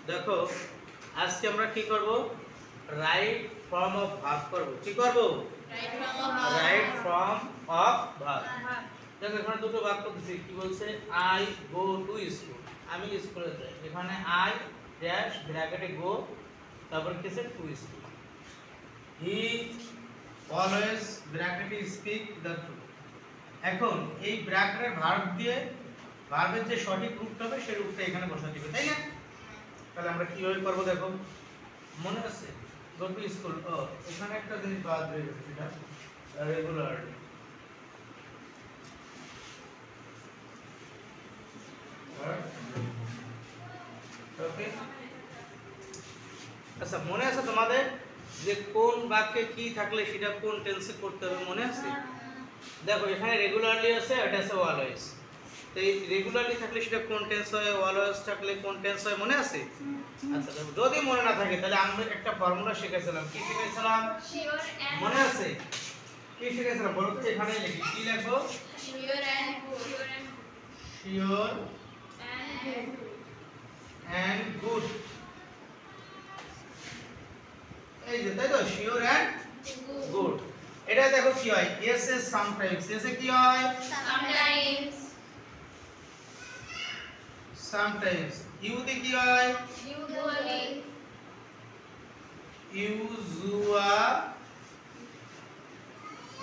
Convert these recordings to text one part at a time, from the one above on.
দেখো আজকে আমরা কি করব, রাইট ফর্ম অফ ভার্ব করব। কি করব? Right form of verb. দেখো এখানে দুটো বাক্য দিয়েছি, কি বলছে? আই গো টু স্কুল, আমি স্কুলে যাই। এখানে আই ড্যাশ ব্র্যাকেটে গো, তারপর কি আছে? To school. হি অলওয়েজ ব্র্যাকেটে স্পিক দ্য ট্রুথ। এখন এই ব্র্যাকেটের ভার্ব দিয়ে ভার্বের যে সঠিক রূপটা হবে সেই রূপটা এখানে বসাতে হবে, তাই না? তাহলে আমরা কিভাবে করব দেখো, মনে আছে? Go to school. ও এখানে একটা জিনিস বাদ রয়ে গেছে, সেটা রেগুলারলি। ওকে, আচ্ছা মনে আছে তোমাদের যে কোন বাক্যে কি থাকলে সেটা কোন টেন্সে করতে হবে, মনে আছে? দেখো এখানে রেগুলারলি আছে, এটা আছে অলওয়েজ। তো এই রেগুলারলি থাকলে সেটা কোন টেন্স হয়, অলওয়েজ থাকলে কোন টেন্স হয়, মনে আছে? আচ্ছা দেখো, যদি মনে না থাকে তাহলে আমরা একটা ফর্মুলা শিখেছিলাম। কি শিখেছিলাম মনে আছে? কি শিখেছিলাম বলো তো? এখানে লিখি, কি লিখো? Sure and good. এই যে, তাই তো, শিওর এন্ড গুড। এটা দেখো কি হয়, এস এ সামটাইমস। এস এ কি হয়? সামটাইমস। ইউ তে কি হয়?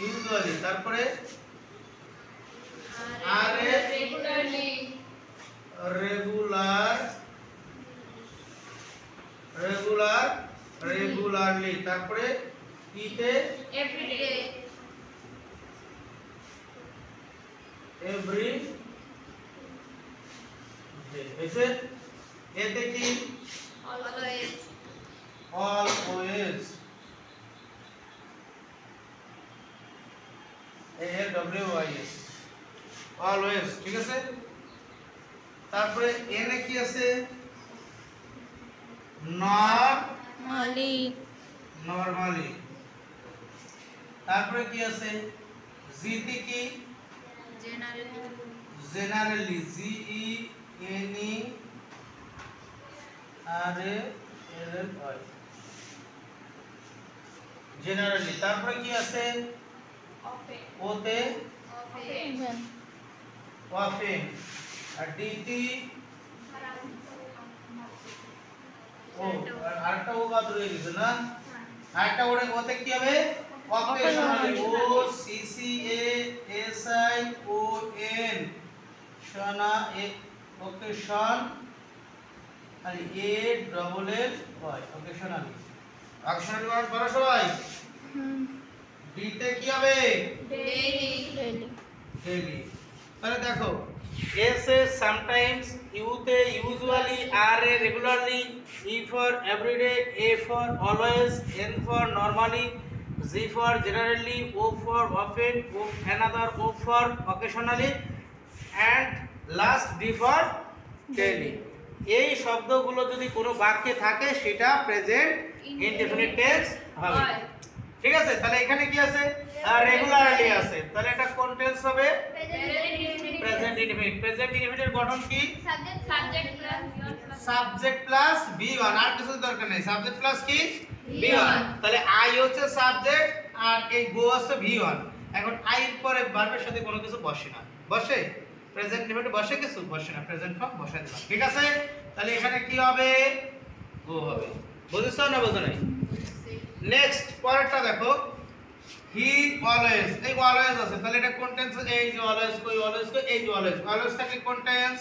ইউজুয়ালি। তারপরে আর এ রেগুলারলি। তারপরে ইতে এভরি ডে। এসে এতে কি? অলওয়েজ। ALWIS, always. ঠিক আছে। তারপরে এনে কি আছে? নরমালি। তারপরে কি আছে? জিতে কি? জেনারেলি। GENERALLY, generally. তারপরে কি আছে? ওতে অফেন। আর ডিটি ও, আরেকটা ও বাদ রয়ে গেছে না? আরেকটা ওতে কি হবে? অকেশনালি। OCCASION শনা এ অকেশন আর ALLY অকেশনালি। অকেশনালি ওয়ার্ড বড় সবাই। ডি তে কি হবে? ডেইলি। তাহলে দেখো, এস এ সামটাইমস, ইউ তে ইউজুয়ালি, আর এ regularly, E for everyday, A for always, N for normally, G for generally, O for often, O another, O for occasionally, and last D for daily. এই শব্দগুলো যদি কোনো বাক্যে থাকে সেটা প্রেজেন্ট ইনডেফিনিট টেন্স হবে। ঠিক আছে। তাহলে এখানে কি আছে? রেগুলারলি আছে। তাহলে এটা কোন টেন্স হবে? Present indefinite. প্রেজেন্ট ইনডেফিনিটের গঠন কি? Subject plus V1। আর কিছু দরকার নেই। সাবজেক্ট প্লাস কি? V1। তাহলে আই হচ্ছে সাবজেক্ট আর এই গো হচ্ছে V1। এখন আই এর পরে ভার্বের সাথে কোনো কিছু বসে না। বসে? প্রেজেন্ট ইনডেফিনিট বসে কিছু? বসে না। প্রেজেন্ট ফর্ম বসাই দিলাম। ঠিক আছে। তাহলে এখানে কি হবে? গো হবে। বুঝছো না বুঝো নাই? নেক্সট পরেরটা দেখো, হি অলওয়েজ। এই অলওয়েজ আছে, তাহলে এটা কোন টেন্স? এই যে অলওয়েজ, কই অলওয়েজ, কই এই যে অলওয়েজ। অলওয়েজ থাকে কোন টেন্স?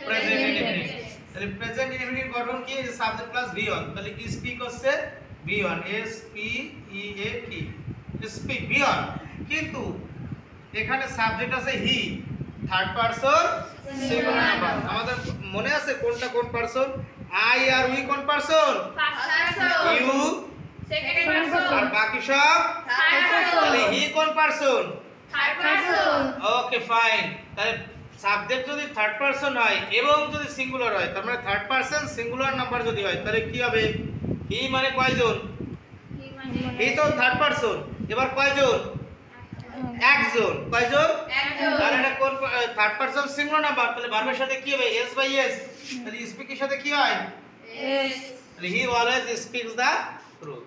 Present indefinite. তাহলে প্রেজেন্ট ইনডেফিনিট গঠন কি? এই যে সাবজেক্ট প্লাস V1। তাহলে স্পিক হচ্ছে V1, SPEAK, স্পিক V1। কিন্তু এখানে সাবজেক্ট আছে হি, থার্ড পারসন সিঙ্গুলার নাম্বার। আমাদের মনে আছে কোনটা কোন পারসন? আই আর উই কোন পারসন? ইউ আর বাকি সব থার্ড পারসন। তাহলে হি কোন person? Third person. Okay fine. তাহলে সাবজেক্ট যদি থার্ড পারসন হয় এবং যদি সিঙ্গুলার হয়, তার মানে থার্ড পারসন সিঙ্গুলার নাম্বার যদি হয়, তাহলে কি হবে? হি মানে কয়জন? হি তো থার্ড পারসন। এবার কয়জন? একজন। কয়জন? একজন। তাহলে এটা কোন থার্ড পারসন সিঙ্গুলার নাম্বার? তাহলে ভার্বের সাথে কি হবে? S by S. তাহলে স্পিকের সাথে কি হয়? Yes. He always speaks the truth.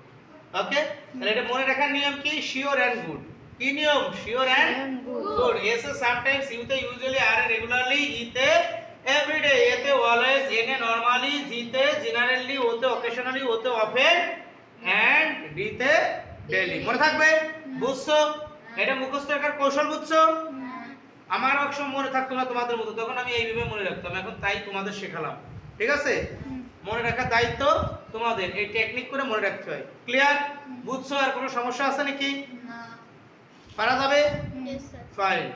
Okay, তাহলে এটা মনে রাখার নিয়ম কি? Sure and good. কি নিয়ম? Sure and good. এস এ সামটাইমস, ইউতে ইউজুয়ালি, আর এ রেগুলারলি, ইতে এভরিডে, এতে অলওয়েজ, এনে নরমালি, জিতে জেনারেলি, ওতে অকেশনালি, ওতে অফেন, এন্ড ডিতে ডেইলি। মনে থাকবে? বুঝছো? এটা মুখস্থ রাখার কৌশল বুঝছো? আমার একসময় মনে থাকতো না তোমাদের মতো, তখন আমি এইভাবে মনে রাখতাম, এখন তাই তোমাদের শেখালাম। ঠিক আছে? মনে রাখার দায়িত্ব তোমাদের, এই টেকনিক করে মনে রাখতে হয়। ক্লিয়ার? বুঝছো? আর কোনো সমস্যা আছে নাকি? না। পারা যাবে? Yes, sir. ফাইন।